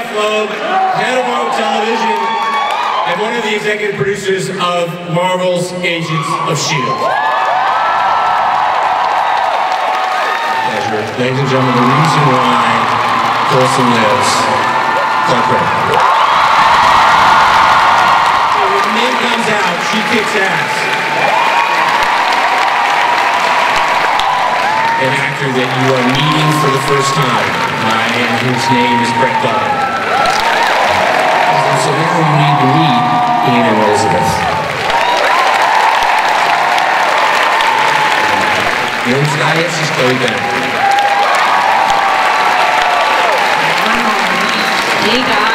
Jeff Loeb, head of Marvel Television, and one of the executive producers of Marvel's Agents of S.H.I.E.L.D. Pleasure. Ladies and gentlemen, the reason why Coulson lives, Clark Gregg. So when Ming comes out, she kicks ass. An actor that you are meeting for the first time, and whose name is Gregg. So now you need to meet Ian and Elizabeth. You know who Skye is? She's Chloe Bennet. Hey guys.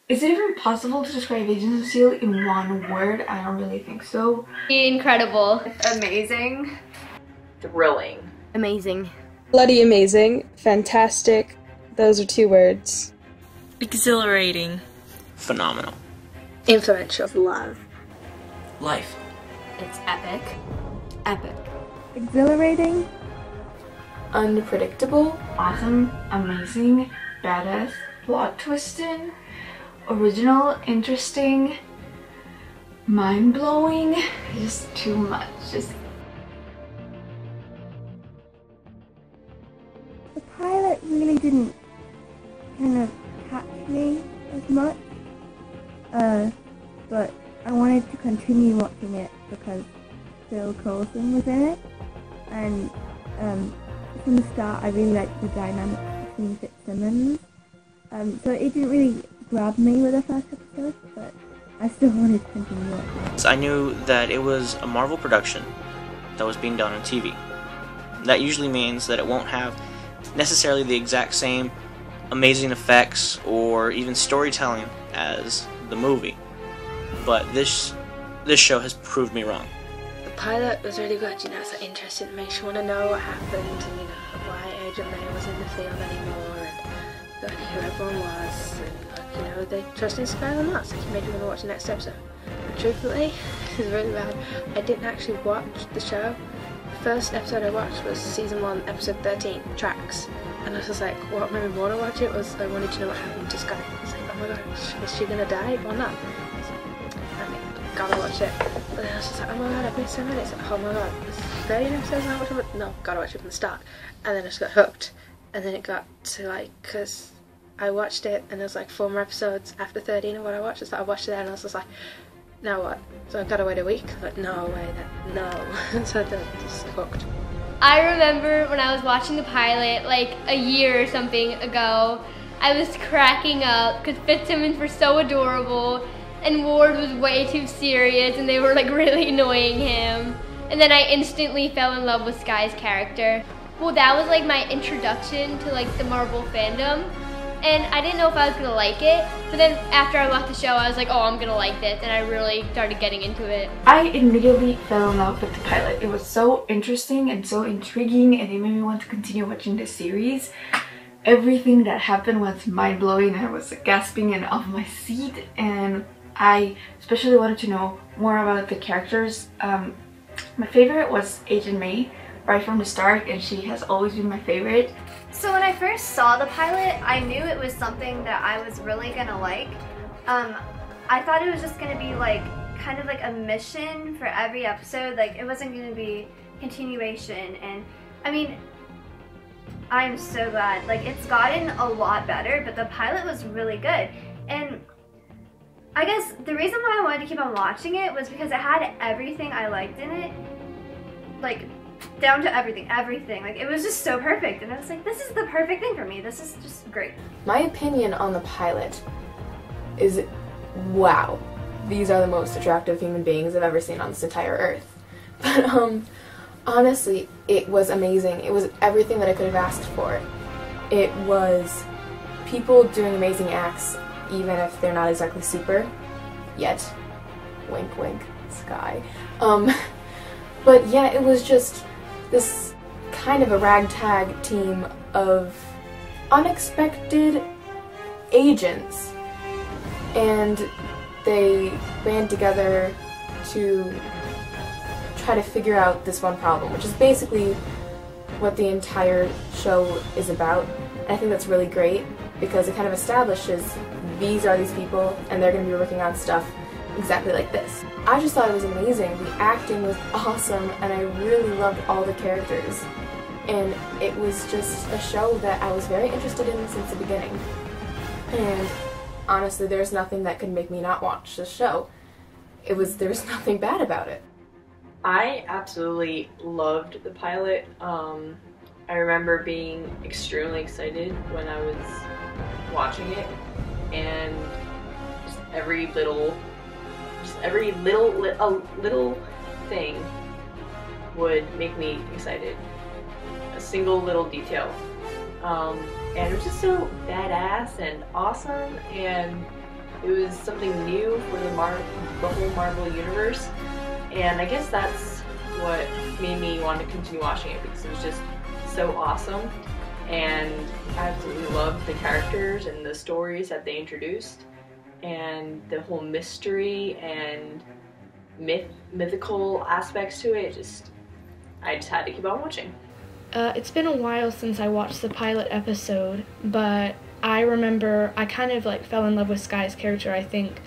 Is it even possible to describe Agents of S.H.I.E.L.D. in one word? I don't really think so. Incredible. Amazing. Thrilling. Amazing. Bloody amazing. Fantastic. Those are 2 words. Exhilarating. Phenomenal. Influential. Love. Life. It's epic. Epic. Exhilarating. Unpredictable. Awesome. Amazing. Badass. Plot twisting. Original. Interesting. Mind-blowing. Just too much. Just The pilot really didn't kind of catch me as much, but I wanted to continue watching it because Phil Coulson was in it, and from the start I really liked the dynamic between Fitz Simmons, so it didn't really grab me with the first episode, but I still wanted to continue watching it. I knew that it was a Marvel production that was being done on TV. That usually means that it won't have necessarily the exact same amazing effects or even storytelling as the movie, but this show has proved me wrong. The pilot was really good, you know, it's interesting. It makes you want to know what happened and, you know, why Agent May was in the field anymore and like, who everyone was and, like, you know, they trusted Skye or not. So it made you want to watch the next episode. But truthfully, it's really bad. I didn't actually watch the show. The first episode I watched was season 1, episode 13, Tracks. And I was just like, what made me want to watch it was I wanted to know what happened to Skye. I was like, oh my god, is she gonna die or not? I gotta watch it. But then I was just like, oh my god, I've missed so many. It's like, oh my god, there's 13 episodes and I watched it. No, gotta watch it from the start. And then I just got hooked. And then it got to like, because I watched it and there was like 4 more episodes after 13 of what I watched. So I watched it and I was just like, now what? So I gotta wait a week? Like, no way, no. So I just hooked. I remember when I was watching the pilot like a year or something ago, I was cracking up because Fitz Simmons were so adorable and Ward was way too serious and they were like really annoying him. And then I instantly fell in love with Skye's character. Well, that was like my introduction to like the Marvel fandom. And I didn't know if I was gonna like it, but then after I watched the show, I was like, oh, I'm gonna like this, and I really started getting into it. I immediately fell in love with the pilot. It was so interesting and so intriguing, and it made me want to continue watching the series. Everything that happened was mind-blowing. I was gasping and off my seat, and I especially wanted to know more about the characters. My favorite was Agent May right from the start, and she has always been my favorite. So when I first saw the pilot, I knew it was something that I was really gonna like. I thought it was just gonna be like kind of like a mission for every episode. Like it wasn't gonna be continuation. And I mean, I'm so glad. Like it's gotten a lot better, but the pilot was really good. And I guess the reason why I wanted to keep on watching it was because it had everything I liked in it. Like down to everything. Like it was just so perfect, and I was like, this is the perfect thing for me. This is just great. My opinion on the pilot is, wow, these are the most attractive human beings I've ever seen on this entire earth. But Honestly, it was amazing. It was everything that I could have asked for. It was people doing amazing acts, even if they're not exactly super yet. Wink, wink, Skye. But yeah, it was just this kind of a ragtag team of unexpected agents, and they band together to try to figure out this one problem, which is basically what the entire show is about. And I think that's really great because it kind of establishes these are these people and they're going to be working on stuff exactly like this. I just thought it was amazing. The acting was awesome and I really loved all the characters. And it was just a show that I was very interested in since the beginning. And honestly, there's nothing that could make me not watch this show. There was nothing bad about it. I absolutely loved the pilot. I remember being extremely excited when I was watching it, and just every little thing would make me excited. A single little detail. And it was just so badass and awesome, and it was something new for the whole Marvel universe. And I guess that's what made me want to continue watching it, because it was just so awesome, and I absolutely loved the characters and the stories that they introduced, and the whole mystery and mythical aspects to it. I just had to keep on watching. It's been a while since I watched the pilot episode, but I remember I kind of fell in love with Skye's character. I think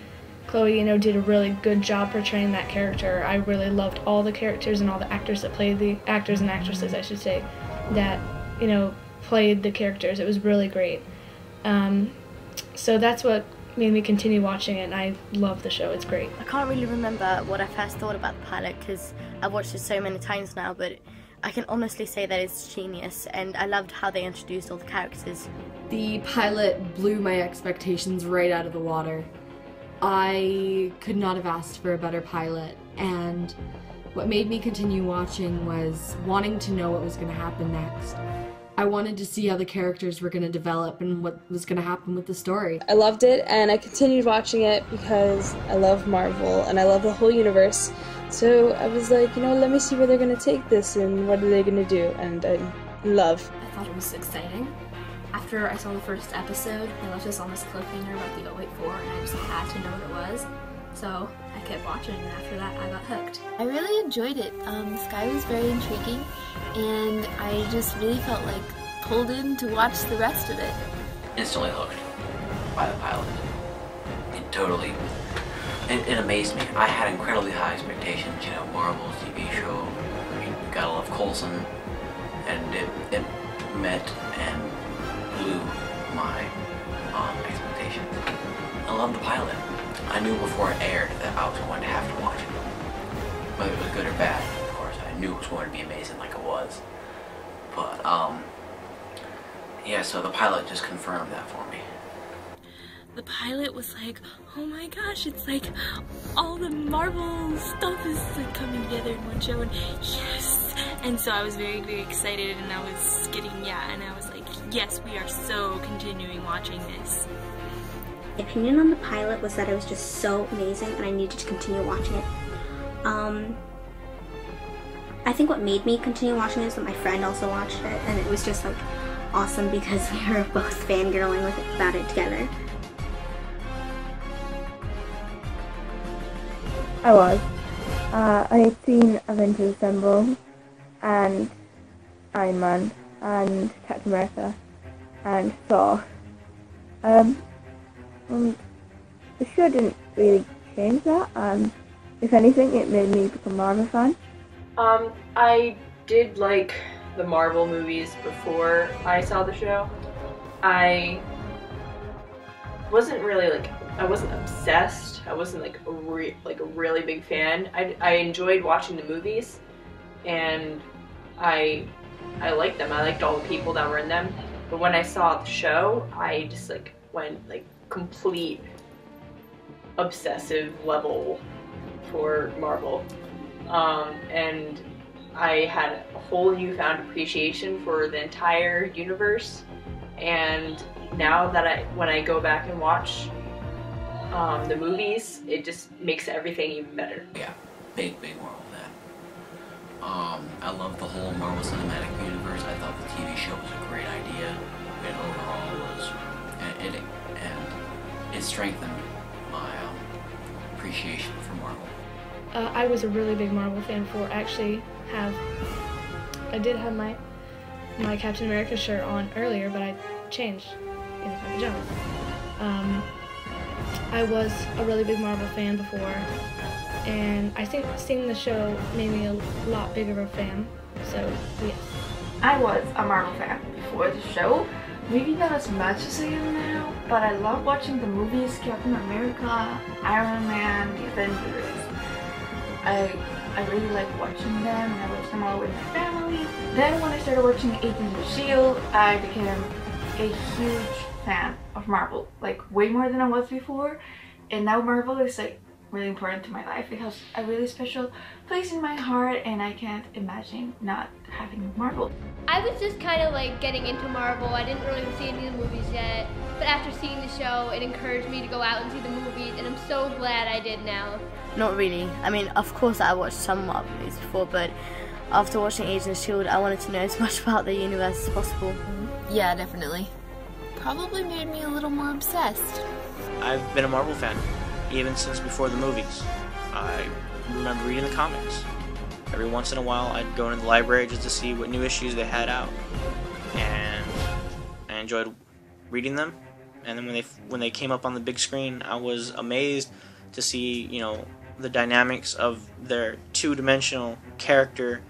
Chloe, did a really good job portraying that character. I really loved all the characters and all the actors that played the actors and actresses, I should say, that, played the characters. It was really great. So that's what made me continue watching it, and I love the show. It's great. I can't really remember what I first thought about the pilot because I've watched it so many times now, but I can honestly say that it's genius, and I loved how they introduced all the characters. The pilot blew my expectations right out of the water. I could not have asked for a better pilot, and what made me continue watching was wanting to know what was going to happen next. I wanted to see how the characters were going to develop and what was going to happen with the story. I loved it, and I continued watching it because I love Marvel and I love the whole universe. So I was like, let me see where they're going to take this and what are they going to do, and I love. I thought it was exciting. After I saw the first episode, they left us on this cliffhanger about the 084, and I just had to know what it was. So I kept watching, and after that, I got hooked. I really enjoyed it. Skye was very intriguing, and I just really felt pulled in to watch the rest of it. Instantly hooked by the pilot. It amazed me. I had incredibly high expectations. Marvel's TV show. You gotta love Coulson, and it met and blew my expectations. I loved the pilot. I knew before it aired that I was going to have to watch it. Whether it was good or bad, of course, I knew it was going to be amazing like it was. But, yeah, so the pilot just confirmed that for me. The pilot was oh my gosh, it's all the Marvel stuff is coming together in one show, and yes! And so I was very, very excited, and I was and I was yes, we are so continuing watching this. My opinion on the pilot was that it was just so amazing and I needed to continue watching it. I think what made me continue watching it is that my friend also watched it, and it was just awesome because we were both fangirling about it together. I was. I had seen Avengers Assemble and Iron Man and Captain America and Thor. The show didn't really change that. If anything, it made me become more of a fan. I did like the Marvel movies before I saw the show. I wasn't really I wasn't obsessed. I wasn't a really big fan. I enjoyed watching the movies, and I liked them. I liked all the people that were in them. But when I saw the show, I just went complete obsessive level for Marvel. And I had a whole newfound appreciation for the entire universe, and now that when I go back and watch the movies, it just makes everything even better. Yeah, big Marvel fan. I love the whole Marvel Cinematic Universe. I thought the TV show was a great idea. It overall was, and it strengthened my appreciation for Marvel. I was a really big Marvel fan before. I did have my Captain America shirt on earlier, but I changed in my pajamas. I was a really big Marvel fan before, and I think seeing the show made me a lot bigger of a fan, so yes. I was a Marvel fan before the show, maybe not as much as I am now, but I love watching the movies, Captain America, Iron Man, the Avengers. I really like watching them, and I watch them all with my family. Then when I started watching Agents of S.H.I.E.L.D, I became a huge fan of Marvel, like way more than I was before, and now Marvel is like really important to my life. It has a really special place in my heart, and I can't imagine not having Marvel. I was just kind of like getting into Marvel. I didn't really see any of the movies yet, but after seeing the show, it encouraged me to go out and see the movies, and I'm so glad I did now. Not really. I mean, of course I watched some Marvel movies before, but after watching Agents of S.H.I.E.L.D, I wanted to know as much about the universe as possible. Yeah, definitely. Probably made me a little more obsessed. I've been a Marvel fan, even since before the movies. I remember reading the comics. Every once in a while, I'd go into the library just to see what new issues they had out, and I enjoyed reading them. And then when they came up on the big screen, I was amazed to see, you know, the dynamics of their two-dimensional character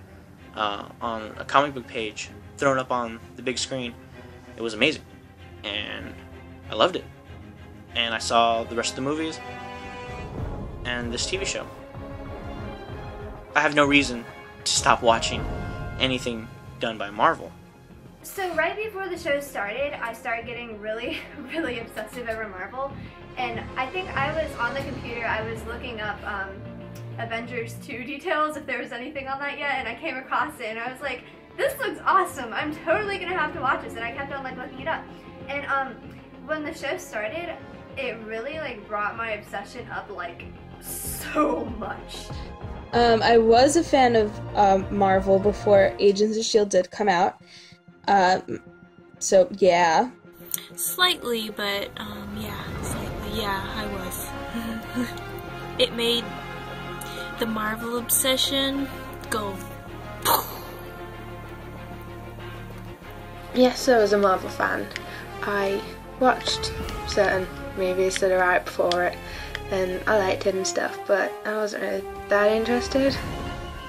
on a comic book page thrown up on the big screen. It was amazing, and I loved it. And I saw the rest of the movies and this TV show. I have no reason to stop watching anything done by Marvel. So right before the show started, I started getting really obsessive over Marvel, and I think I was on the computer, I was looking up Avengers 2 details, if there was anything on that yet, and I came across it, and I was like, this looks awesome, I'm totally gonna have to watch this, and I kept on like looking it up. And when the show started, it really like brought my obsession up like so much. I was a fan of Marvel before Agents of S.H.I.E.L.D. did come out. So yeah. Slightly, but yeah, slightly. Yeah, I was. It made the Marvel obsession go. Yes, I was a Marvel fan. I watched certain movies that are out before it, and I liked it and stuff, but I wasn't really that interested.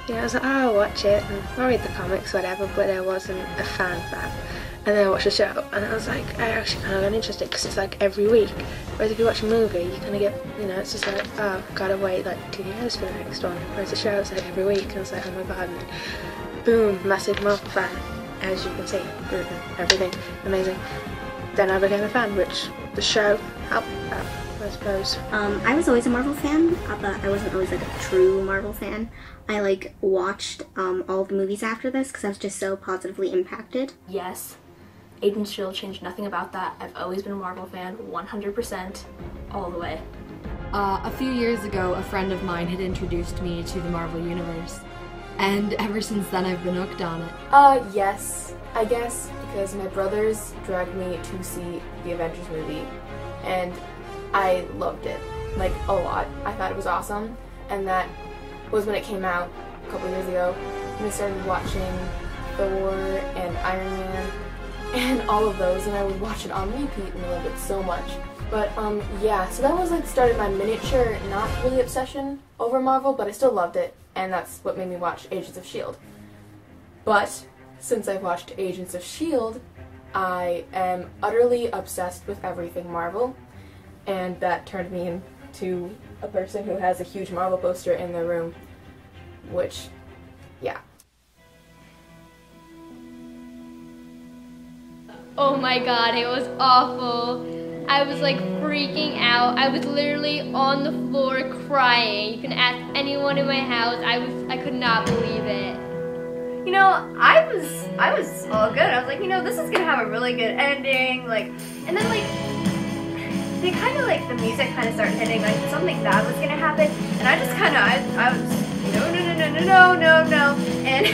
You know, I was like, oh, I'll watch it, and I'll read the comics, whatever, but I wasn't a fan. And then I watched the show, and I was like, I actually kind of got interested, because it's like every week. Whereas if you watch a movie, you kind of get, you know, it's just like, oh, gotta wait like 2 years for the next one. Whereas the show, it's like every week, and I was like, oh my god, and boom, massive Marvel fan, as you can see, everything, amazing. Then I became a fan, which the show helped out, I suppose. I was always a Marvel fan, but I wasn't always like a true Marvel fan. I like watched all the movies after this because I was just so positively impacted. Yes, Agents of S.H.I.E.L.D. changed nothing about that. I've always been a Marvel fan, 100%, all the way. A few years ago, a friend of mine had introduced me to the Marvel Universe, and ever since then I've been hooked on it. Yes, I guess, because my brothers dragged me to see the Avengers movie, and I loved it, like, a lot. I thought it was awesome, and that was when it came out a couple years ago, and I started watching Thor and Iron Man, and all of those, and I would watch it on repeat and love it so much. But, yeah, so that was, like, started my miniature, not really obsession over Marvel, but I still loved it, and that's what made me watch Agents of S.H.I.E.L.D. But since I've watched Agents of S.H.I.E.L.D., I am utterly obsessed with everything Marvel, and that turned me into a person who has a huge Marvel poster in their room, which, yeah. Oh my god, it was awful. I was like freaking out. I was literally on the floor crying. You can ask anyone in my house. I could not believe it. you know, I was all good. I was like, you know, this is gonna have a really good ending, like, and then like they kind of like the music kind of started hitting, like something bad was gonna happen, and I just kind of I was no, and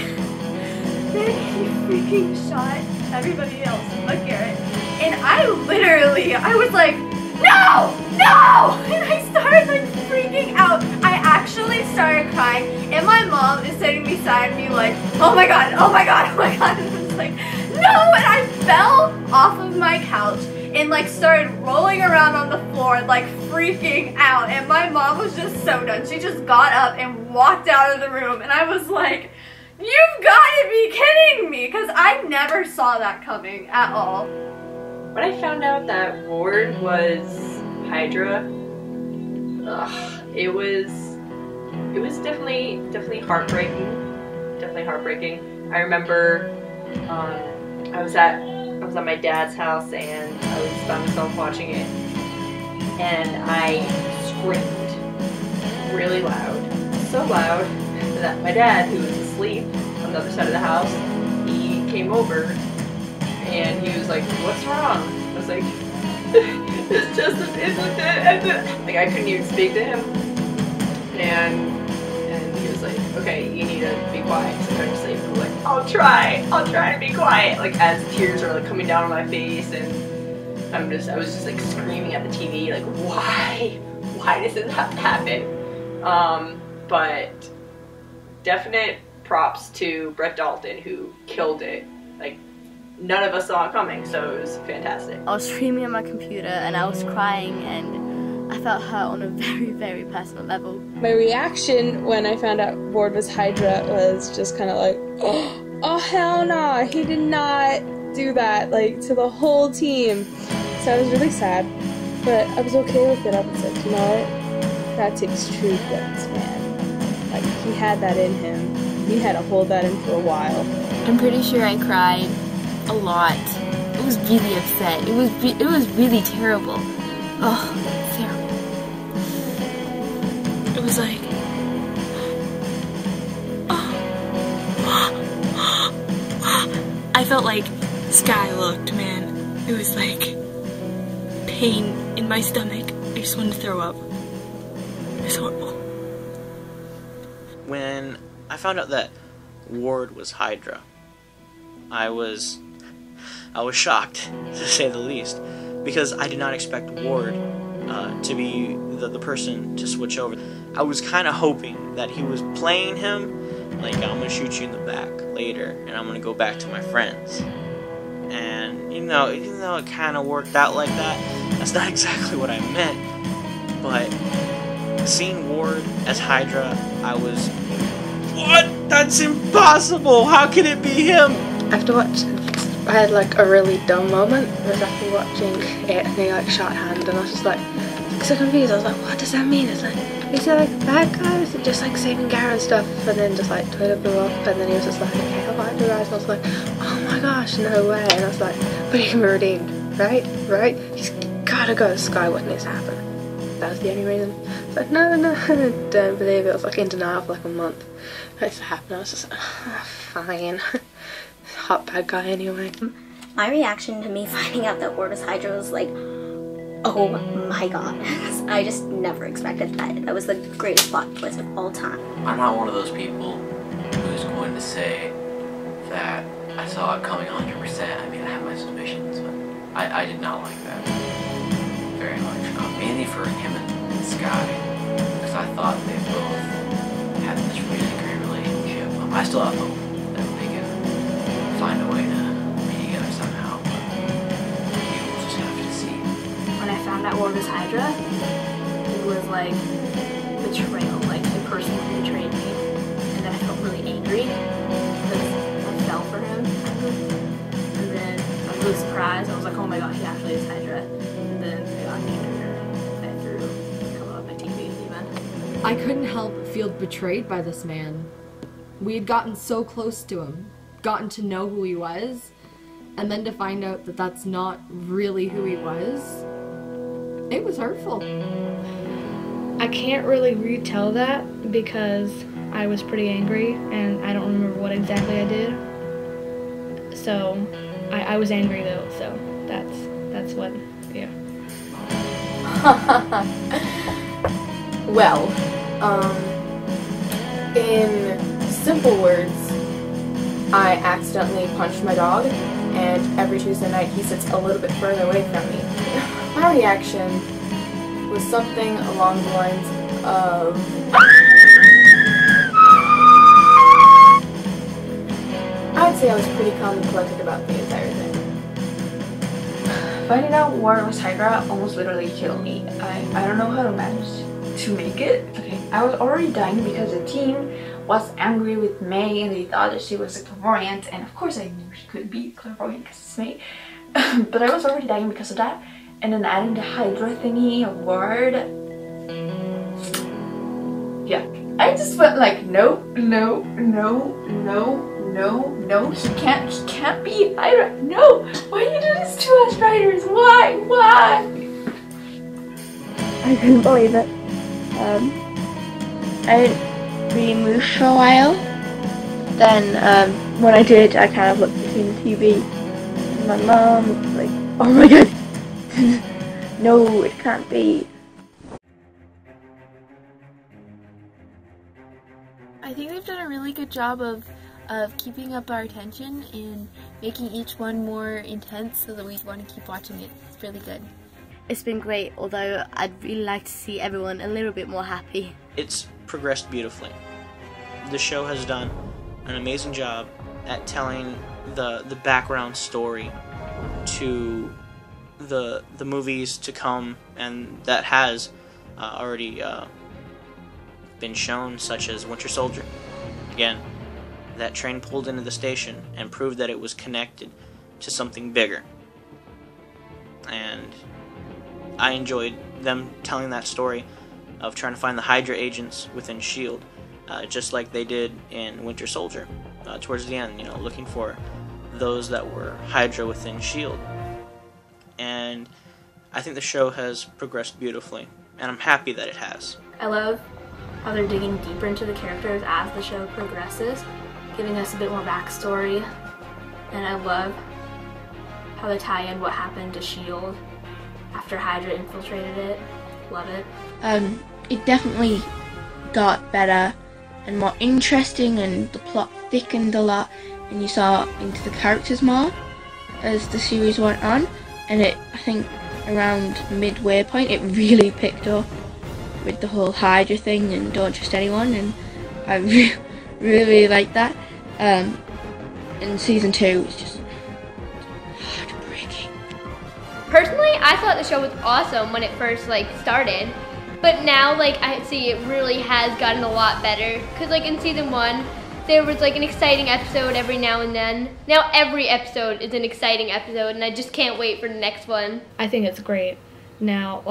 then he freaking shot everybody else but Garrett, and I was like, no, and I started like freaking out. I actually started crying, and my mom is sitting beside me like, oh my god, and I was like, no, and I fell off of my couch and like started rolling around on the floor like freaking out, and my mom was just so done. She just got up and walked out of the room, and I was like, you've got to be kidding me, because I never saw that coming at all. When I found out that Ward was Hydra, it was definitely heartbreaking. Definitely heartbreaking. I remember I was at my dad's house and I was by myself watching it, and I screamed really loud, so loud that my dad, who was asleep on the other side of the house, he came over and he was like, "What's wrong?" I was like, "It's just like I couldn't even speak to him, and he was like, "Okay, you need to be quiet." So I tried to sleep. I was like, I'll try to be quiet. Like as tears are like coming down on my face, and I was just like screaming at the TV, like, why does this have to happen? But definite props to Brett Dalton, who killed it. Like none of us saw it coming, so it was fantastic. I was streaming on my computer and I was crying, and I felt hurt on a very, very personal level. My reaction when I found out Ward was Hydra was just kind of like, oh hell no, he did not do that, like, to the whole team. So I was really sad, but I was okay with it. I was like, you know what, that takes true guts, man. Like, he had that in him. He had to hold that in for a while. I'm pretty sure I cried a lot. I was really upset. It was really terrible. Oh, terrible. It was like, I felt like Skye looked, man. It was like pain in my stomach. I just wanted to throw up. It was horrible. When I found out that Ward was Hydra, I was shocked, to say the least, because I did not expect Ward to be the person to switch over. I was kind of hoping that he was playing him, like, I'm gonna shoot you in the back later, and I'm gonna go back to my friends. And even though it kind of worked out like that, that's not exactly what I meant. But seeing Ward as Hydra, I was, what? That's impossible! How can it be him? After watching, I had like a really dumb moment. I was after watching it and he like shot hand, and I was just like so confused. I was like, what does that mean? It's like, is it like bad guys? Is it just like saving Garrett and stuff? And then just like Twitter blew up, and then he was just like, okay, I'll find you guys. And I was like, oh my gosh, no way. And I was like, but he can be redeemed, right? He's gotta go to Skye when this happened. That was the only reason. I was like, no, I don't believe it. I was like in denial for like a month. It happened. I was just like, oh, fine. Hot bad guy anyway. My reaction to me finding out that Ward was Hydra was like, oh my god. I just never expected that. That was the greatest plot twist of all time. I'm not one of those people who's going to say that I saw it coming 100%. I mean, I have my suspicions, but I did not like that very much. Mainly for him and Skye, because I thought they both had this really great relationship. I still have hope that they can find a way to be together somehow, but we will just have to see. When I found out Ward was Hydra, it was like betrayal, like the person who betrayed me, and then I felt really angry because I fell for him, and then I was really surprised. I was like, oh my god, he actually is Hydra, and then I got angrier. I threw a couple of my TV even. I couldn't help but feel betrayed by this man. We had gotten so close to him, gotten to know who he was, and then to find out that that's not really who he was, it was hurtful. I can't really retell that because I was pretty angry, and I don't remember what exactly I did. So I was angry though, so that's what, yeah. Well, in simple words, I accidentally punched my dog, and every Tuesday night he sits a little bit further away from me. My reaction was something along the lines of... I'd say I was pretty calm and collected about the entire thing. Finding out War was Hydra almost literally killed me. I don't know how to manage to make it. Okay, I was already dying because the team was angry with May and they thought that she was a clairvoyant, and of course I knew she could be clairvoyant because it's May. But I was already dying because of that, and then adding the Hydra thingy award. Yeah, I just went like, no, no, no, no, no, no, he can't be Hydra. No, why do you do this to us writers? Why? I couldn't believe it. I didn't really move for a while. Then when I did, I kind of looked between the TV and my mom was like, oh my god, no, it can't be. I think they've done a really good job of keeping up our attention and making each one more intense so that we want to keep watching it. It's really good. It's been great, although I'd really like to see everyone a little bit more happy. It's progressed beautifully. The show has done an amazing job at telling the background story to the movies to come, and that has already been shown, such as Winter Soldier. Again, that train pulled into the station and proved that it was connected to something bigger. And I enjoyed them telling that story of trying to find the Hydra agents within S.H.I.E.L.D., just like they did in Winter Soldier. Towards the end, looking for those that were Hydra within S.H.I.E.L.D. And I think the show has progressed beautifully, and I'm happy that it has. I love how they're digging deeper into the characters as the show progresses, giving us a bit more backstory, and I love how they tie in what happened to S.H.I.E.L.D. after Hydra infiltrated it. Love it. It definitely got better and more interesting, and the plot thickened a lot, and you saw into the characters more as the series went on, and I think around midway point it really picked up with the whole Hydra thing and don't trust anyone, and I really like that. And season 2 is just heartbreaking. Personally, I thought the show was awesome when it first started, but now I see it really has gotten a lot better, because in season 1 there was an exciting episode every now and then. Now every episode is an exciting episode, and I just can't wait for the next one. I think it's great. Now,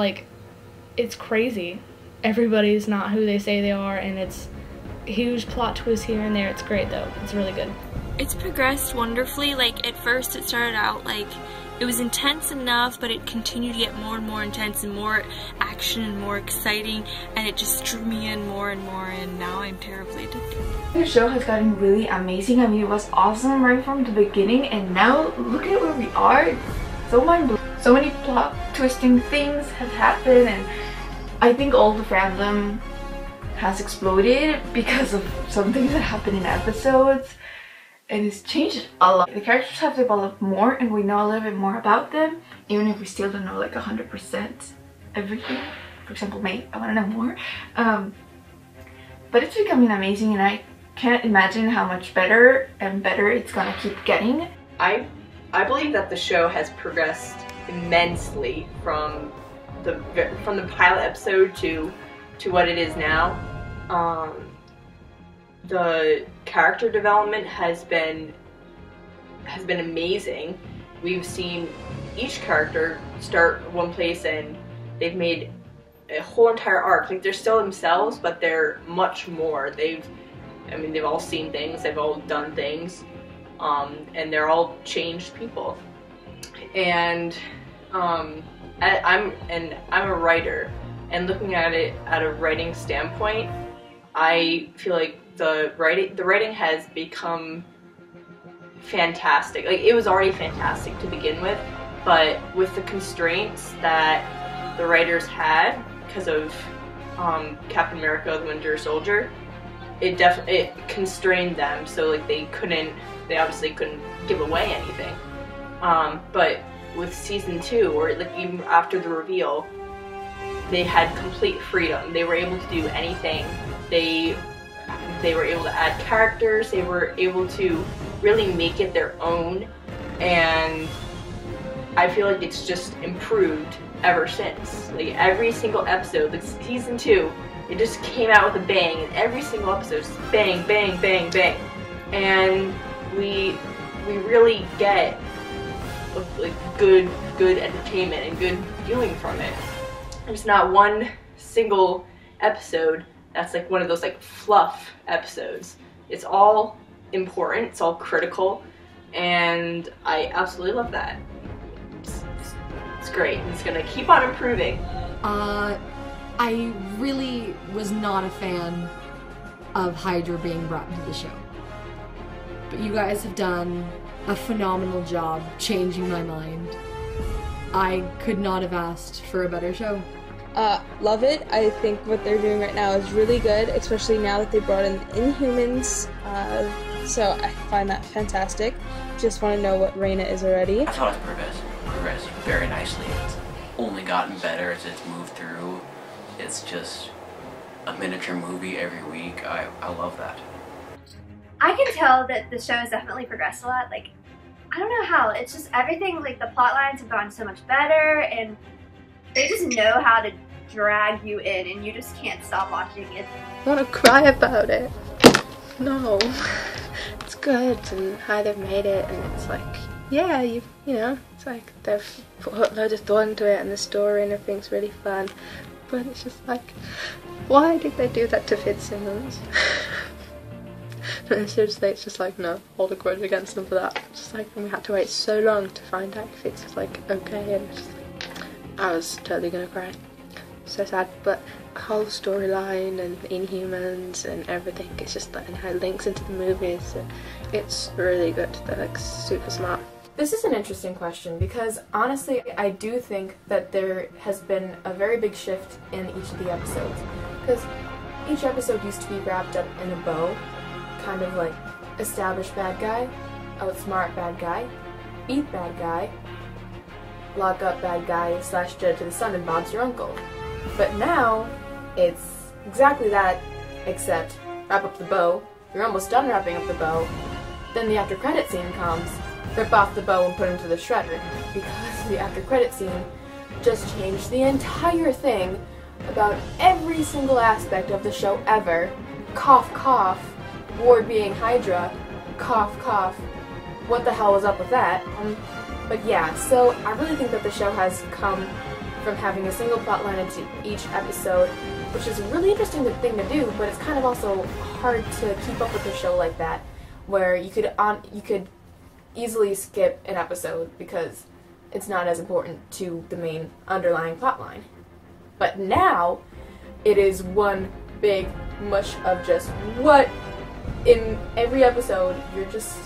it's crazy. Everybody's not who they say they are, and it's huge plot twists here and there. It's great though. It's really good. It's progressed wonderfully. At first it started out it was intense enough, but it continued to get more and more intense and more action and more exciting, and it just drew me in more and more, and now I'm terribly addicted. The show has gotten really amazing. I mean, it was awesome right from the beginning, and now look at where we are. So mind-blowing. So many plot twisting things have happened, and I think all the fandom has exploded because of some things that happened in episodes, and it's changed a lot. The characters have developed more, and we know a little bit more about them, even if we still don't know 100% everything. For example, May, I want to know more. But it's becoming amazing, and I can't imagine how much better and better it's gonna keep getting. I believe that the show has progressed immensely from the pilot episode to what it is now. The character development has been amazing. We've seen each character start one place, and they've made a whole entire arc. They're still themselves, but they're much more. They've all seen things, they've all done things, and they're all changed people. And I'm a writer, and looking at it at a writing standpoint, I feel like the writing has become fantastic. Like, it was already fantastic to begin with, but with the constraints that the writers had because of Captain America: The Winter Soldier, it constrained them. So like they obviously couldn't give away anything. But with season 2, or like even after the reveal, they had complete freedom. They were able to do anything. They were able to add characters. They were able to really make it their own, and I feel like it's just improved ever since. Like every single episode, like season 2, it just came out with a bang, and every single episode just bang, bang, bang, bang, and we really get like good entertainment and good feeling from it. There's not one single episode that's like one of those like fluff episodes. It's all important, it's all critical, and I absolutely love that. It's great. It's gonna keep on improving. I really was not a fan of Hydra being brought into the show, but you guys have done a phenomenal job changing my mind. I could not have asked for a better show. Love it. I think what they're doing right now is really good, especially now that they brought in Inhumans. So I find that fantastic. Just want to know what Raina is already. I thought it's progressed very nicely. It's only gotten better as it's moved through. It's just a miniature movie every week. I love that. I can tell that the show has definitely progressed a lot. Like, I don't know how. It's just everything, like the plot lines have gotten so much better, and they just know how to drag you in, and you just can't stop watching it. I want to cry about it. No. It's good, and how they've made it, and it's like, yeah, you know, it's like they've put loads of thought into it, and the story and everything's really fun, but it's just like, why did they do that to Fitz Simmons? And seriously, it's just like, no, hold a grudge against them for that. It's just like, and we had to wait so long to find out if Fitz was like okay, and it's just like, I was totally gonna cry. So sad, but the whole storyline and the Inhumans and everything, it's just like, and how it links into the movies, it's really good. They're like super smart. This is an interesting question because honestly I do think that there has been a very big shift in each of the episodes, because each episode used to be wrapped up in a bow, kind of like establish bad guy, outsmart bad guy, beat bad guy, lock up bad guy / judge of the sun, and Bob's your uncle. But now it's exactly that, except wrap up the bow, you're almost done wrapping up the bow, then the after credit scene comes, rip off the bow and put him to the shredder, because the after credit scene just changed the entire thing about every single aspect of the show ever. Cough cough, Ward being Hydra, cough cough, what the hell was up with that? But yeah, so I really think that the show has come from having a single plotline into each episode, which is a really interesting thing to do, but it's kind of also hard to keep up with a show like that, where you could easily skip an episode because it's not as important to the main underlying plotline. But now, it is one big mush of just what in every episode, you're just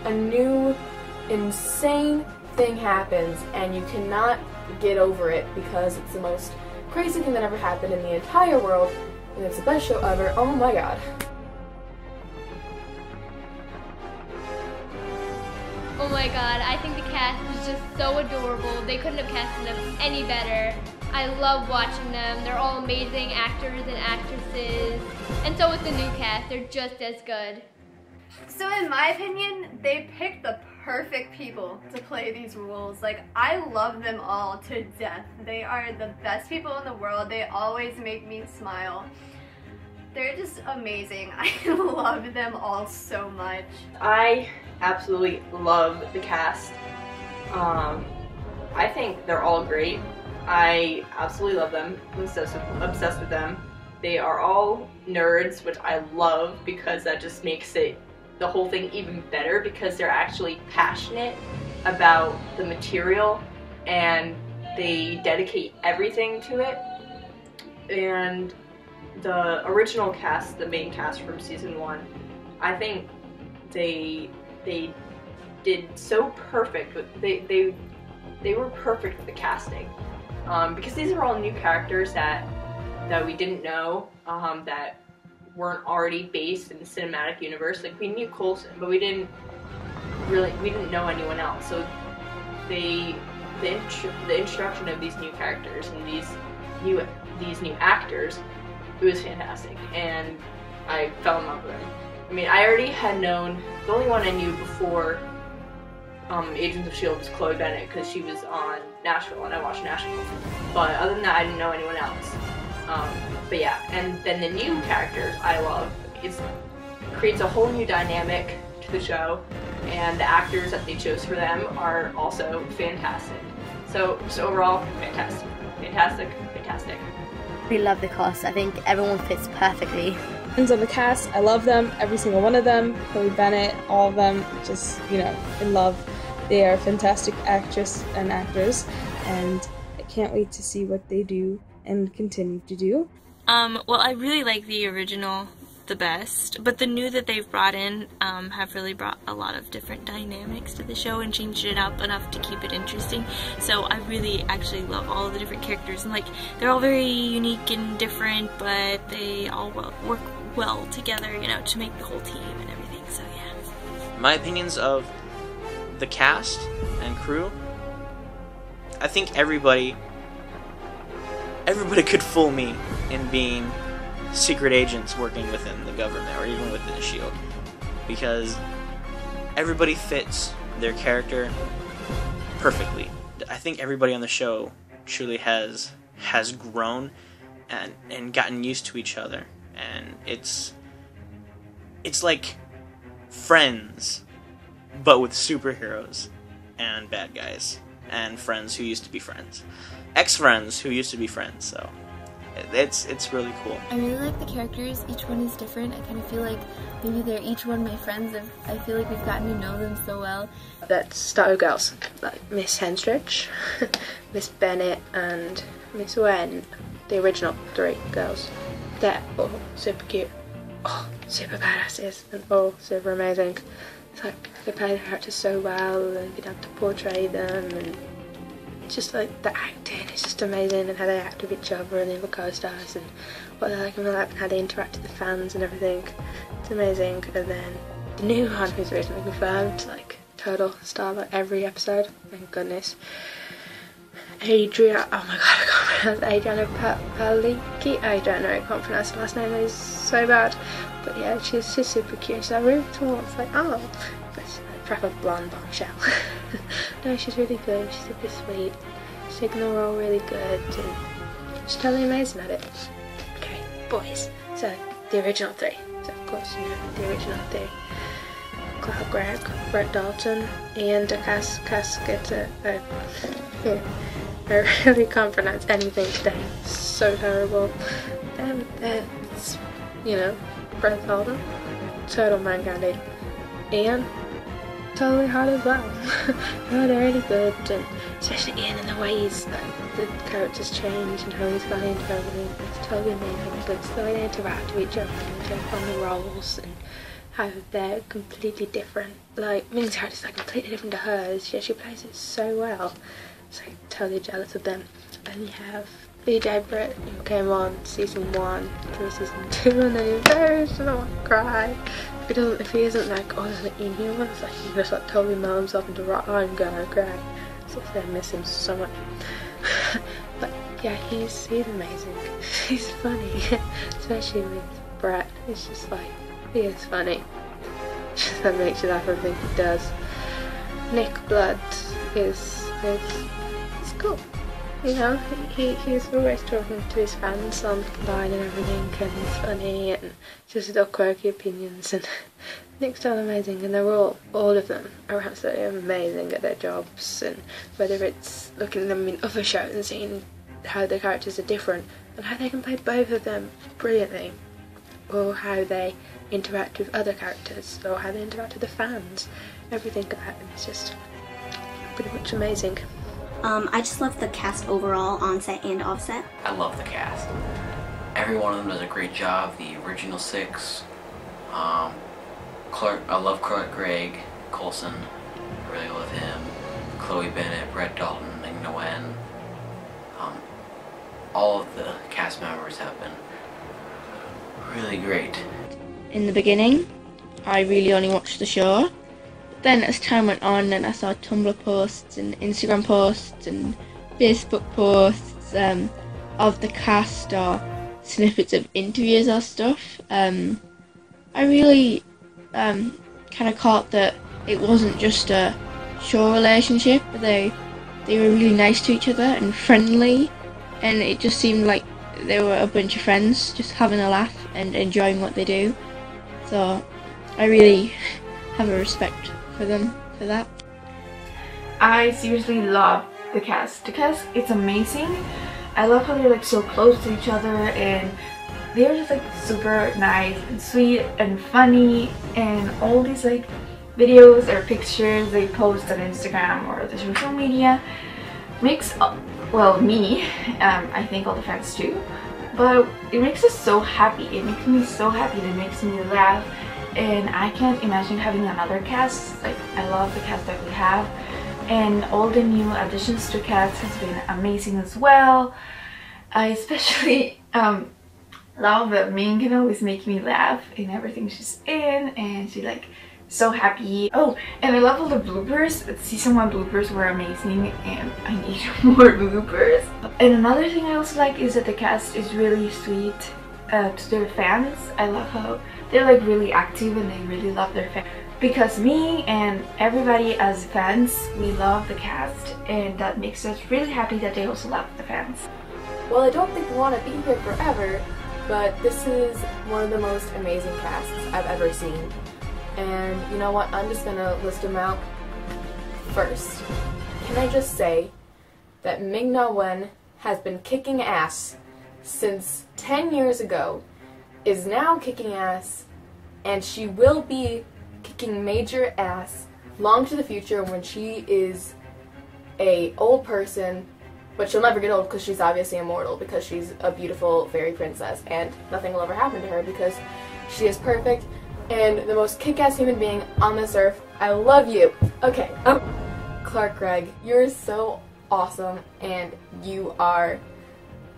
a new insane thing happens and you cannot get over it because it's the most crazy thing that ever happened in the entire world, and it's the best show ever. Oh my god. Oh my god, I think the cast was just so adorable. They couldn't have casted them any better. I love watching them. They're all amazing actors and actresses. And so with the new cast, they're just as good. So in my opinion, they picked the perfect people to play these roles. Like, I love them all to death. They are the best people in the world. They always make me smile. They're just amazing. I love them all so much. I absolutely love the cast. I think they're all great. I absolutely love them. I'm obsessed with them. They are all nerds, which I love because that just makes it the whole thing even better, because they're actually passionate about the material and they dedicate everything to it. And the original cast, the main cast from season 1, I think they did so perfect. They were perfect with the casting, because these are all new characters that we didn't know, that weren't already based in the cinematic universe. Like, we knew Coulson, but we didn't know anyone else. So the introduction of these new characters and these new actors, it was fantastic, and I fell in love with them. I mean, I already had known, the only one I knew before Agents of S.H.I.E.L.D. was Chloe Bennet, because she was on Nashville and I watched Nashville. But other than that, I didn't know anyone else. But yeah, and then the new characters I love. It creates a whole new dynamic to the show, and the actors that they chose for them are also fantastic. So just overall, fantastic. Fantastic, fantastic. We love the cast. I think everyone fits perfectly. Of the cast, I love them, every single one of them. Chloe Bennet, all of them, just, you know, in love. They are fantastic actress and actors, and I can't wait to see what they do and continue to do. Well, I really like the original the best, but the new that they've brought in have really brought a lot of different dynamics to the show and changed it up enough to keep it interesting. So I really actually love all of the different characters, and like, they're all very unique and different, but they all work well together, you know, to make the whole team and everything. So yeah. My opinions of the cast and crew, I think everybody could fool me in being secret agents working within the government or even within the S.H.I.E.L.D. because everybody fits their character perfectly. I think everybody on the show truly has grown and gotten used to each other, and it's like Friends but with superheroes and bad guys and friends who used to be friends, ex-friends who used to be friends. So it's really cool. I really like the characters. Each one is different. I kind of feel like maybe they're each one my friends. I feel like we've gotten to know them so well. Let's start with girls, like Miss Henstridge, Miss Bennet, and Miss Wen, the original 3 girls. They're all super cute, oh, super badasses, and all super amazing. It's like they play the characters so well, and you have to portray them, and just like the acting is just amazing, and how they act with each other and the other co-stars, and what they're like in real life, and how they interact with the fans and everything. It's amazing. And then the new one who's recently confirmed, like total star like every episode, thank goodness. Adria, oh my god, I can't pronounce Adriana Paliki. I don't know, I can't pronounce the last name, it's so bad. But yeah, she's super cute. She's like really tall. It's like, oh, but she's like proper blonde bombshell. No, she's really good. She's super sweet. She's taking the role really good, and she's totally amazing at it. Okay, boys. So the original 3. So of course, you know the original 3. Gregg, Dalton, Iain De Caestecker. I really can't pronounce anything today. It's so terrible. It's, you know, Brett Fandom, total man candy. Iain, totally hot as well. No, they're really good, and especially Iain and the ways that the characters change and how he's gone into everything. It's totally amazing. But it's the way they interact with each other and take on the roles, and how they're completely different. Like, Ming's character's like completely different to hers, yet she plays it so well. It's like totally jealous of them. And you have BJ Britt, who came on season 1 through season 2, and then he's very slow and cry. If he isn't like all the Inhumans, like he just like totally melt himself into rock. I'm gonna cry. So I miss him so much. But yeah, he's amazing. He's funny, especially with Brett. It's just like, he is funny. That makes you laugh. Everything he does. Nick Blood is cool. You know, he's always talking to his fans online and everything, and he's funny and just little quirky opinions, and Nick's so amazing, and they're all of them are absolutely amazing at their jobs, and whether it's looking at them in other shows and seeing how their characters are different and how they can play both of them brilliantly, or how they interact with other characters, or how they interact with the fans. Everything about them is just pretty much amazing. I just love the cast overall, on set and off set. I love the cast. every one of them does a great job. The original 6, I love Gregg Coulson, I really love him. Chloe Bennet, Dalton, Ming-Na Wen. All of the cast members have been really great. In the beginning, I really only watched the show. But then as time went on and I saw Tumblr posts and Instagram posts and Facebook posts of the cast or snippets of interviews or stuff, I really kind of caught that it wasn't just a show relationship, but they were really nice to each other and friendly, and it just seemed like they were a bunch of friends just having a laugh and enjoying what they do. So I really have a respect for them for that. I seriously love the cast. The cast, it's amazing. I love how they're like so close to each other, and they're just like super nice and sweet and funny, and all these like videos or pictures they post on Instagram or the social media makes, well, me, I think all the fans too, but it makes us so happy. It makes me so happy. It makes me laugh, and I can't imagine having another cast. Like, I love the cast that we have, and all the new additions to cast has been amazing as well. I especially love that Ming can always make me laugh in everything she's in, and she's like so happy. Oh, and I love all the bloopers. The season 1 bloopers were amazing, and I need more bloopers. And another thing I also like is that the cast is really sweet to their fans. I love how they're like really active and they really love their fans. Because me and everybody as fans, we love the cast, and that makes us really happy that they also love the fans. Well, I don't think we want to be here forever, but this is one of the most amazing casts I've ever seen. And you know what, I'm just gonna list them out. First, can I just say that Ming-Na Wen has been kicking ass since 10 years ago, is now kicking ass, and she will be kicking major ass long to the future when she is a old person, but she'll never get old because she's obviously immortal, because she's a beautiful fairy princess and nothing will ever happen to her because she is perfect and the most kick-ass human being on this earth. I love you. Okay. Clark Gregg, you're so awesome and you are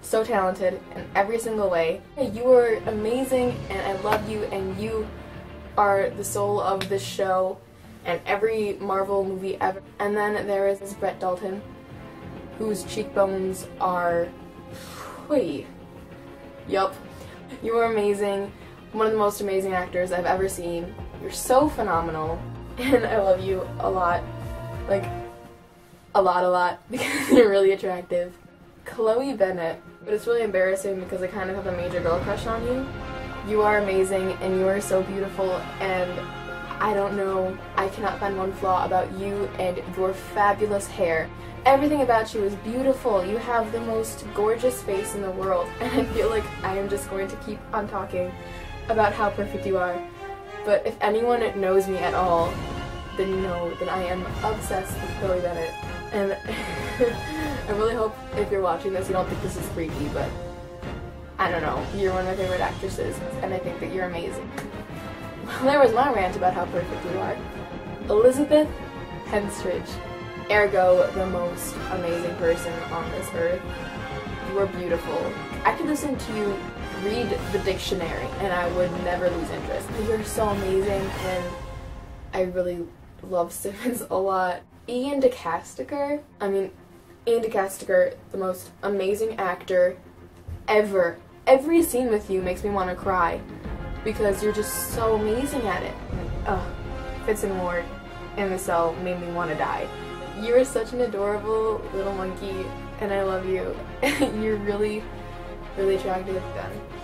so talented in every single way. You are amazing and I love you, and you are the soul of this show and every Marvel movie ever. And then there is Dalton, whose cheekbones are... wait. Yup. You are amazing. One of the most amazing actors I've ever seen. You're so phenomenal, and I love you a lot. Like, a lot, because you're really attractive. Chloe Bennet, but it's really embarrassing because I kind of have a major girl crush on you. You are amazing, and you are so beautiful, and I don't know, I cannot find one flaw about you and your fabulous hair. Everything about you is beautiful. You have the most gorgeous face in the world, and I feel like I am just going to keep on talking about how perfect you are. But if anyone knows me at all, then you know that I am obsessed with Chloe Bennet. And I really hope if you're watching this you don't think this is creepy, but I don't know, you're one of my favorite actresses, and I think that you're amazing. Well, there was my rant about how perfect you are. Elizabeth Henstridge, ergo the most amazing person on this earth. You are beautiful. I could listen to you read the dictionary and I would never lose interest. You're so amazing, and I really love Simmons a lot. Iain De Caestecker, Iain De Caestecker, the most amazing actor ever. Every scene with you makes me want to cry because you're just so amazing at it. Fitz and Ward in the cell made me want to die. You are such an adorable little monkey, and I love you. You're really, really attractive.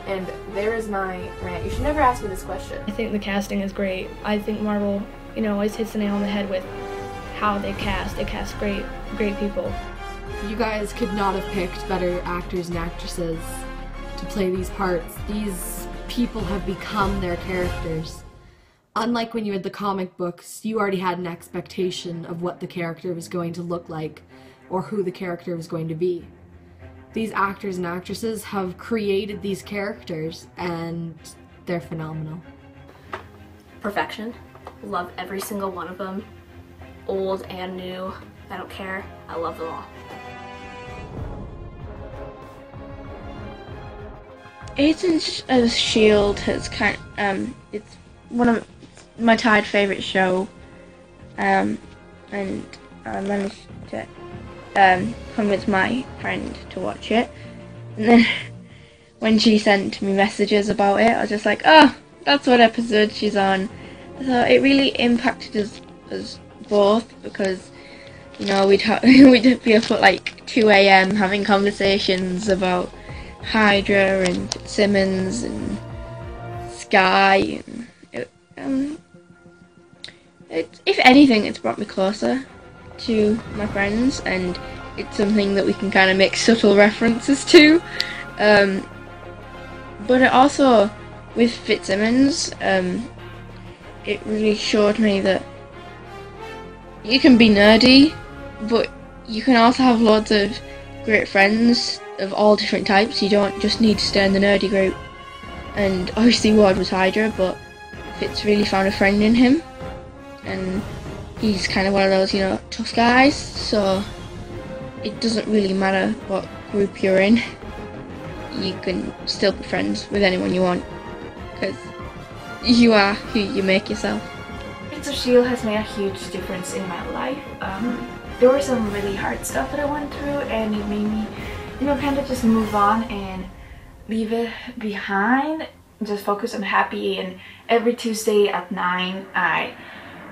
And there is my rant. You should never ask me this question. I think the casting is great. I think Marvel, always hits the nail on the head with how they cast. They cast great people. You guys could not have picked better actors and actresses to play these parts. These people have become their characters. Unlike when you read the comic books, you already had an expectation of what the character was going to look like or who the character was going to be. these actors and actresses have created these characters, and they're phenomenal. Perfection. Love every single one of them. Old and new. I don't care. I love them all. Agents of S.H.I.E.L.D. has it's one of my tied favourite show, and I managed to convince my friend to watch it, and then when she sent me messages about it, I was just like, oh, that's what episode she's on. So it really impacted us both, because, you know, we'd be up at like 2 AM having conversations about Hydra and Simmons and Skye, and if anything, it's brought me closer to my friends, and it's something that we can kind of make subtle references to. But it also, with Fitzsimmons, it really showed me that you can be nerdy, but you can also have loads of great friends of all different types. You don't just need to stay in the nerdy group. And obviously Ward was Hydra, but Fitz really found a friend in him, and he's kind of one of those, you know, tough guys, so it doesn't really matter what group you're in. You can still be friends with anyone you want, because you are who you make yourself. Agents of S.H.I.E.L.D. has made a huge difference in my life. There were some really hard stuff that I went through, and it made me, you know, kind of just move on and leave it behind, just focus on happy. And every Tuesday at 9 I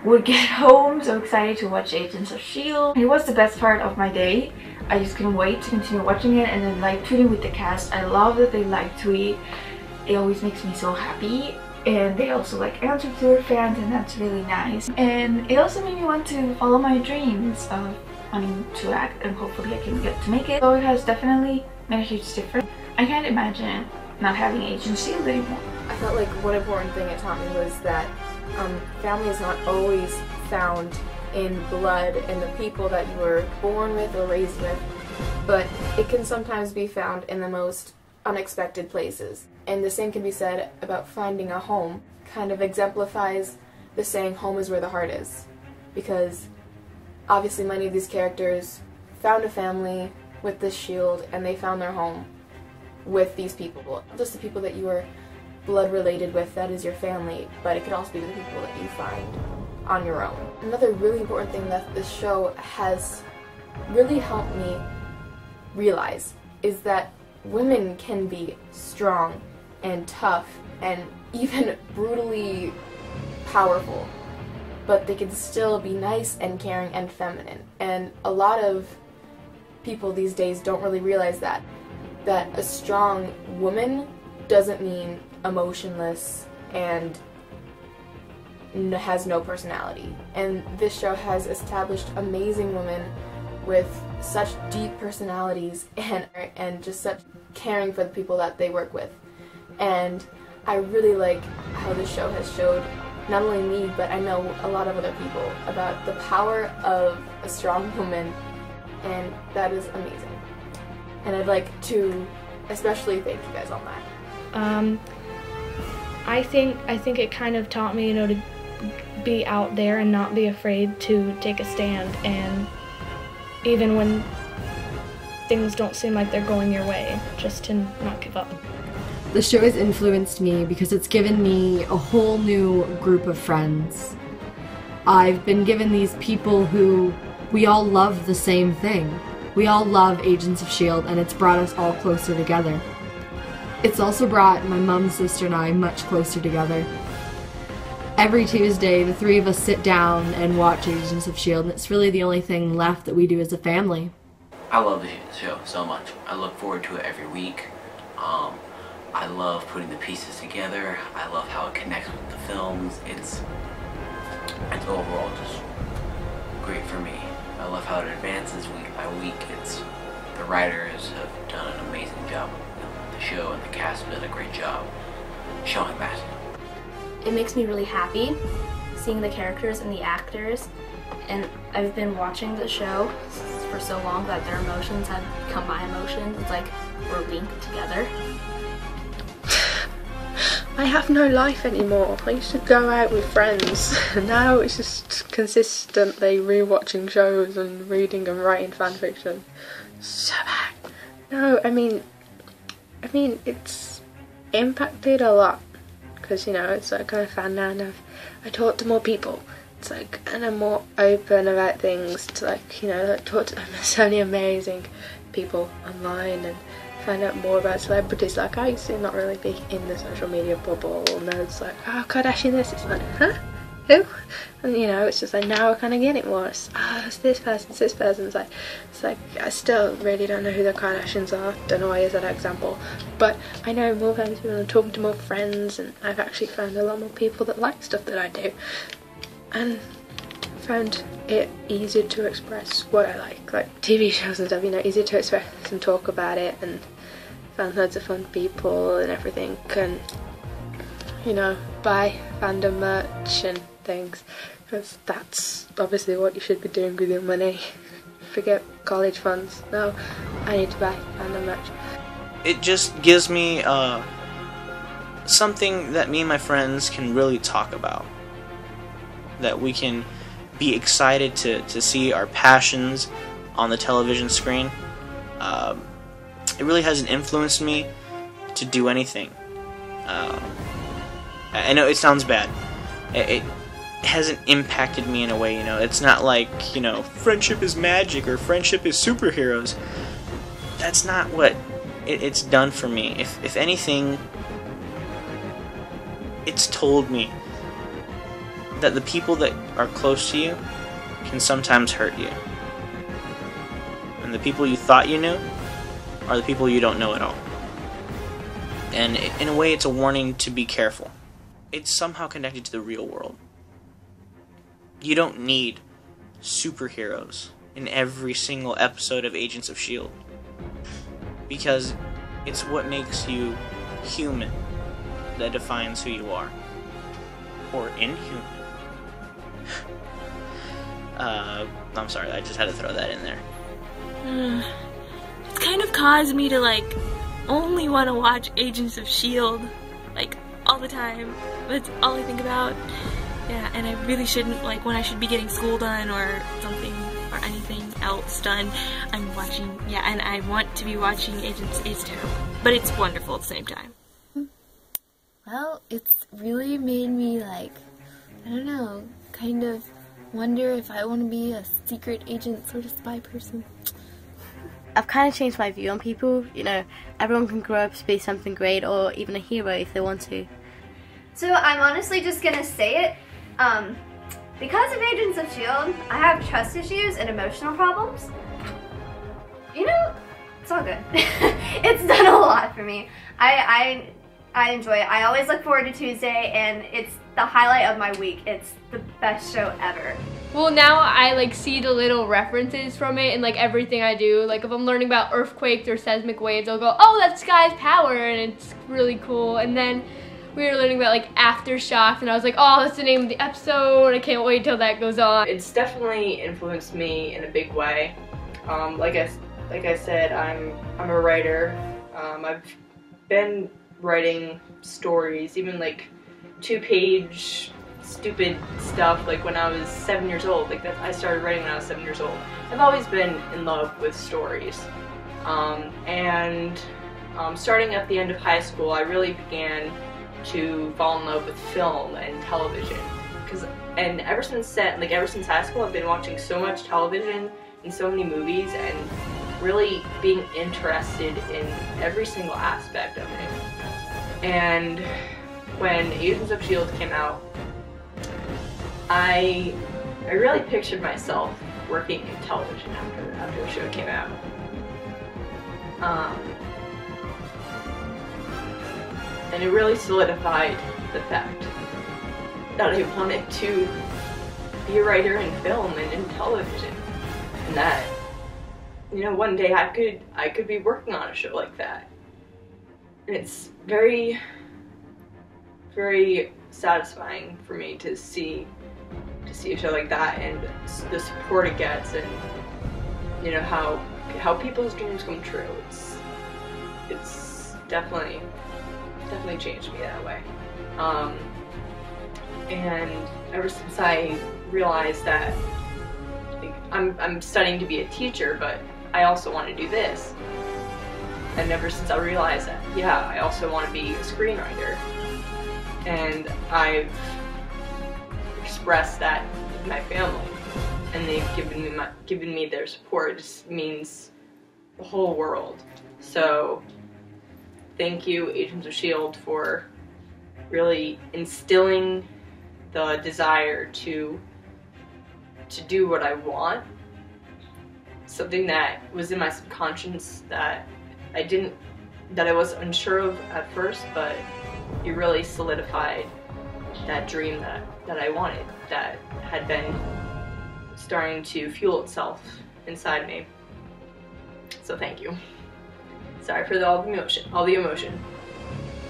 would get home so excited to watch Agents of S.H.I.E.L.D. It was the best part of my day. I just couldn't wait to continue watching it, and then live tweeting with the cast. I love that they live tweet. It always makes me so happy, and they also like answer to their fans, and that's really nice. And it also made me want to follow my dreams of wanting to act, and hopefully I can get to make it. So it has definitely made a huge difference. I can't imagine not having Agents of S.H.I.E.L.D. anymore. I felt like one important thing it taught me was that family is not always found in blood and the people that you were born with or raised with, but it can sometimes be found in the most unexpected places. And the same can be said about finding a home. Kind of exemplifies the saying, home is where the heart is, because obviously many of these characters found a family with this S.H.I.E.L.D. and they found their home with these people. Just the people that you were blood related with, that is your family, but it could also be the people that you find on your own. Another really important thing that this show has really helped me realize is that women can be strong and tough and even brutally powerful, but they can still be nice and caring and feminine. And a lot of people these days don't really realize that a strong woman doesn't mean emotionless and has no personality. And this show has established amazing women with such deep personalities and just such caring for the people that they work with. And I really like how this show has showed not only me, but I know a lot of other people about the power of a strong woman, and that is amazing. And I'd like to especially thank you guys on that. I think it kind of taught me, you know, to be out there and not be afraid to take a stand, and even when things don't seem like they're going your way, just to not give up. The show has influenced me because it's given me a whole new group of friends. I've been given these people who we all love the same thing. We all love Agents of S.H.I.E.L.D. and it's brought us all closer together. It's also brought my mom, sister, and I much closer together. Every Tuesday, the three of us sit down and watch Agents of S.H.I.E.L.D., and it's really the only thing left that we do as a family. I love the show so much. I look forward to it every week. I love putting the pieces together. I love how it connects with the films. It's overall just great for me. I love how it advances week by week. The writers have done an amazing job with the show, and the cast did a great job showing that. It makes me really happy seeing the characters and the actors, and I've been watching the show for so long that their emotions have become my emotions. It's like we're linked together. I have no life anymore. I used to go out with friends. Now it's just consistently rewatching shows and reading and writing fanfiction. So bad. No, I mean it's impacted a lot because, you know, it's like I'm a fan now and I talk to more people. It's like, and I'm more open about things to, like, you know, like talk to so many amazing people online and find out more about celebrities. Like, I used to not really be in the social media bubble, and it's like, oh, Kardashian this, it's like, huh? Who? And, you know, it's just like, now I kind of get it more. It's, oh, it's this person, it's this person. It's like, I still really don't know who the Kardashians are. Don't know why I use that example. But I know more famous people, and I'm talking to more friends, and I've actually found a lot more people that like stuff that I do. And found it easier to express what I like TV shows and stuff, you know, easier to express and talk about it, and found loads of fun people and everything, and, you know, buy fandom merch and things, because that's obviously what you should be doing with your money. Forget college funds. No, I need to buy fandom merch. It just gives me something that me and my friends can really talk about, that we can be excited to see our passions on the television screen. It really hasn't influenced me to do anything. I know it sounds bad. It hasn't impacted me in a way, you know. It's not like, you know, friendship is magic or friendship is superheroes. That's not what it's done for me. If anything, it's told me that the people that are close to you can sometimes hurt you. And the people you thought you knew are the people you don't know at all. And in a way, it's a warning to be careful. It's somehow connected to the real world. You don't need superheroes in every single episode of Agents of S.H.I.E.L.D. because it's what makes you human that defines who you are. Or inhuman. I'm sorry, I just had to throw that in there. It's kind of caused me to, like, only want to watch Agents of S.H.I.E.L.D. like all the time. That's all I think about. Yeah, and I really shouldn't, like, when I should be getting school done or something or anything else done, I'm watching, yeah, and I want to be watching Agents. It's terrible, but it's wonderful at the same time. Well, it's really made me, like, I don't know, kind of wonder if I want to be a secret agent sort of spy person. I've kind of changed my view on people. You know, everyone can grow up to be something great or even a hero if they want to. So I'm honestly just gonna say it. Because of Agents of S.H.I.E.L.D., I have trust issues and emotional problems. You know, it's all good. It's done a lot for me. I enjoy it. I always look forward to Tuesday, and it's the highlight of my week. It's the best show ever. Well, now I, like, see the little references from it in, like, everything I do. Like, if I'm learning about earthquakes or seismic waves, I'll go, oh, that's Skye's power, and it's really cool. And then we were learning about, like, aftershocks, and I was like, oh, that's the name of the episode. I can't wait till that goes on. It's definitely influenced me in a big way. Like I said, I'm a writer. I've been writing stories, even like 2-page stupid stuff, like when I was 7 years old. Like I started writing when I was 7 years old. I've always been in love with stories. Starting at the end of high school, I really began to fall in love with film and television. And ever since high school, I've been watching so much television and so many movies and really being interested in every single aspect of it. And when Agents of S.H.I.E.L.D. came out, I really pictured myself working in television after the show came out. And it really solidified the fact that I wanted to be a writer in film and in television, and that, you know, one day I could be working on a show like that. And it's very, very satisfying for me to see to see a show like that and the support it gets, and you know how people's dreams come true. It's definitely changed me that way. And ever since I realized that, like, I'm studying to be a teacher, but I also want to do this. And ever since I realized that, yeah, I also want to be a screenwriter. And I've expressed that with my family, and they've given me their support. It just means the whole world. So thank you, Agents of S.H.I.E.L.D., for really instilling the desire to do what I want. Something that was in my subconscious that I was unsure of at first, but it really solidified that dream that I wanted, that had been starting to fuel itself inside me. So thank you. Sorry for all the emotion.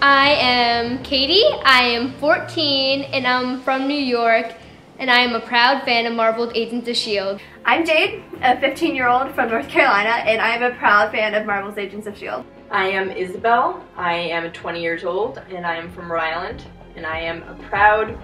I am Katie, I am 14, and I'm from New York, and I am a proud fan of Marvel's Agents of S.H.I.E.L.D. I'm Jade, a 15-year-old from North Carolina, and I am a proud fan of Marvel's Agents of S.H.I.E.L.D. I am Isabel, I am 20 years old, and I am from Rhode Island, and I am a proud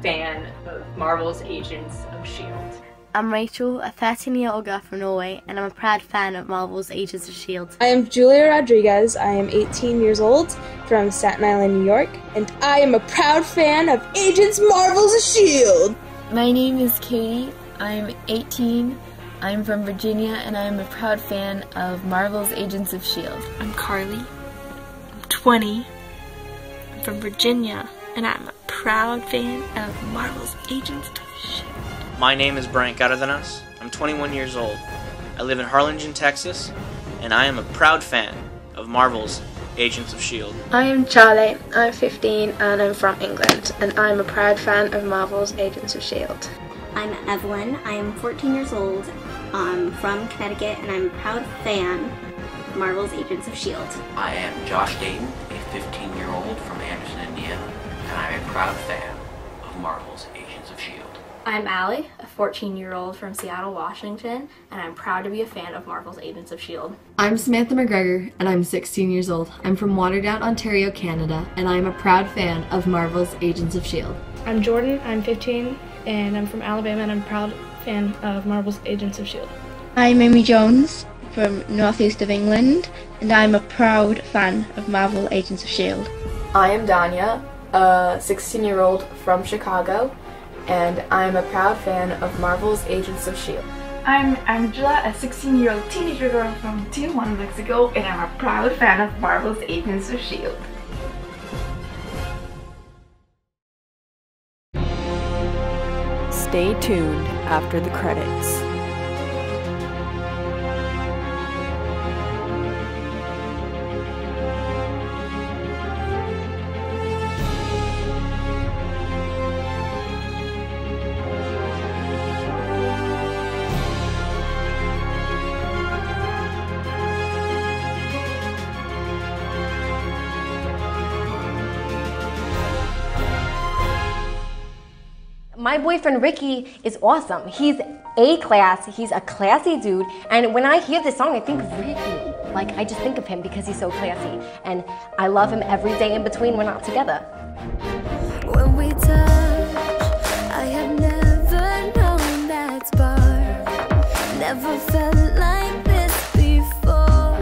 fan of Marvel's Agents of S.H.I.E.L.D. I'm Rachel, a 13-year-old girl from Norway, and I'm a proud fan of Marvel's Agents of S.H.I.E.L.D. I am Julia Rodriguez. I am 18 years old from Staten Island, New York, and I am a proud fan of Agents Marvel's S.H.I.E.L.D. My name is Katie. I'm 18. I'm from Virginia, and I am a proud fan of Marvel's Agents of S.H.I.E.L.D. I'm Carly. I'm 20. I'm from Virginia, and I'm a proud fan of Marvel's Agents of S.H.I.E.L.D. My name is Brant Gardenas. I'm 21 years old. I live in Harlingen, Texas, and I am a proud fan of Marvel's Agents of S.H.I.E.L.D. I am Charlie, I'm 15 and I'm from England, and I'm a proud fan of Marvel's Agents of S.H.I.E.L.D. I'm Evelyn, I am 14 years old, I'm from Connecticut, and I'm a proud fan of Marvel's Agents of S.H.I.E.L.D. I am Josh Dayton, a 15-year-old from Anderson, Indiana, and I'm a proud fan of Marvel's Agents of S.H.I.E.L.D. I'm Allie, a 14-year-old from Seattle, Washington, and I'm proud to be a fan of Marvel's Agents of S.H.I.E.L.D. I'm Samantha McGregor, and I'm 16 years old. I'm from Waterdown, Ontario, Canada, and I'm a proud fan of Marvel's Agents of S.H.I.E.L.D. I'm Jordan, I'm 15, and I'm from Alabama, and I'm a proud fan of Marvel's Agents of S.H.I.E.L.D. I'm Amy Jones from northeast of England, and I'm a proud fan of Marvel Agents of S.H.I.E.L.D. I am Danya, a 16-year-old from Chicago, and I'm a proud fan of Marvel's Agents of S.H.I.E.L.D. I'm Angela, a 16-year-old teenager girl from Tijuana, Mexico, and I'm a proud fan of Marvel's Agents of S.H.I.E.L.D. Stay tuned after the credits. My boyfriend Ricky is awesome. He's A-class, he's a classy dude, and when I hear this song, I think of Ricky. Like, I just think of him because he's so classy, and I love him every day in between we're not together. When we touch, I have never known that spark. Never felt like this before.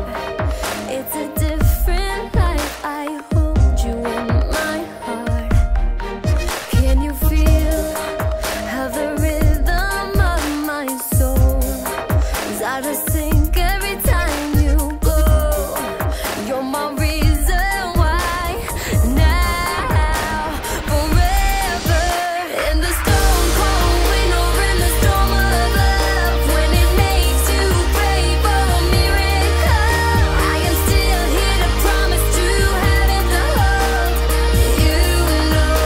It's a different life. I hold you in my heart. Can you feel how the rhythm of my soul is out of sync every time you go? You're my reason why now, forever, in the stone cold wind or in the storm of love. When it makes you pray for a miracle, I am still here to promise to have it to hold. You know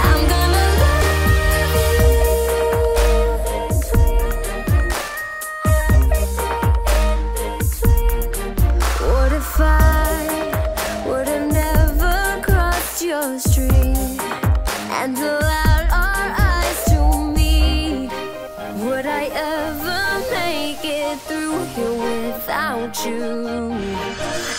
I'm gonna What if I would have never crossed your street and allowed our eyes to meet? here without you.